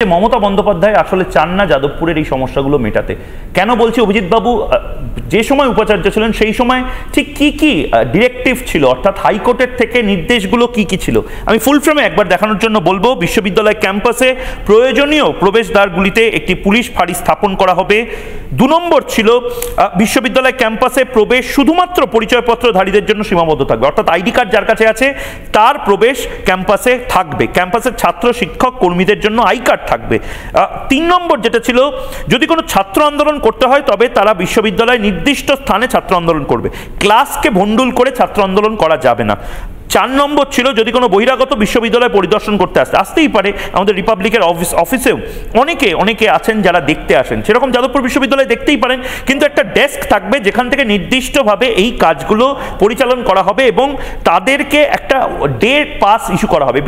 মমতা বন্দ্যোপাধ্যায় আসলে চান না যাদবপুরের এই সমস্যাগুলো মেটাতে। কেন বলছি? অভিজিৎ বাবু যে সময় উপাচার্য ছিলেন সেই সময় ঠিক কি কি ডিরেক্টিভ ছিল, অর্থাৎ হাইকোর্টের থেকে নির্দেশগুলো কি কি ছিল, আমি ফুল ফ্রেমে একবার দেখানোর জন্য বলবো। বিশ্ববিদ্যালয় ক্যাম্পাসে প্রয়োজনীয় প্রবেশদ্বারগুলিতে একটি পুলিশ ফাঁড়ি স্থাপন করা হবে। 2 নম্বর ছিল বিশ্ববিদ্যালয় ক্যাম্পাসে প্রবেশ শুধুমাত্র পরিচয়পত্রধারীদের জন্য সীমাবদ্ধ থাকবে, অর্থাৎ আইডি কার্ড যার কাছে আছে তার প্রবেশ ক্যাম্পাসে থাকবে। ক্যাম্পাসের ছাত্র শিক্ষক কর্মীদের জন্য আই কার্ড থাকবে। 3 নম্বর যেটা ছিল, যদি কোনো ছাত্র আন্দোলন করতে হয় তবে তারা বিশ্ববিদ্যালয়ে নির্দিষ্ট স্থানে ছাত্র আন্দোলন করবে, ক্লাসকে ভণ্ডুল করে ছাত্র আন্দোলন করা যাবে না। 4 নম্বর ছিল, যদি কোনো বহিরাগত বিশ্ববিদ্যালয় পরিদর্শন করতে আসতেই পারে, আমাদের রিপাবলিকের অফিসেও অনেকে আছেন যারা দেখতে আসেন, সেরকম যাদবপুর বিশ্ববিদ্যালয়ে দেখতেই পারেন, কিন্তু একটা ডেস্ক থাকবে যেখান থেকে নির্দিষ্টভাবে এই কাজগুলো পরিচালন করা হবে এবং তাদেরকে একটা ডে পাস ইস্যু করা হবে।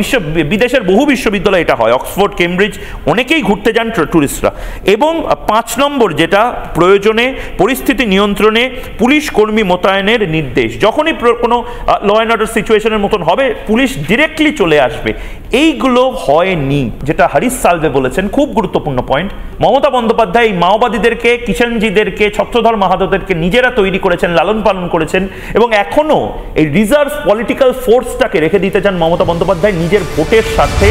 বিদেশের বহু বিশ্ববিদ্যালয় এটা হয়, অক্সফোর্ড, কেমব্রিজ, অনেকেই ঘুরতে যান ট্যুরিস্টরা। এবং 5 নম্বর যেটা, প্রয়োজনে পরিস্থিতি নিয়ন্ত্রণে পুলিশ কর্মী মোতায়েনের নির্দেশ। যখনই কোনো ল অ্যান্ড অর্ডার সিচুয়েশনের মতন হবে পুলিশ ডিরেক্টলি চলে আসবে। এইগুলো হয়নি, যেটা হরিশ সালভে বলেছেন, খুব গুরুত্বপূর্ণ পয়েন্ট। মমতা বন্দ্যোপাধ্যায় এই মাওবাদীদেরকে, কিষাণজিদেরকে, ছত্রধর মাহাতোদেরকে নিজেরা তৈরি করেছেন, লালন পালন করেছেন এবং এখনো এই রিজার্ভ পলিটিক্যাল ফোর্সটাকে রেখে দিতে চান মমতা বন্দ্যোপাধ্যায় নিজের ভোটের স্বার্থে।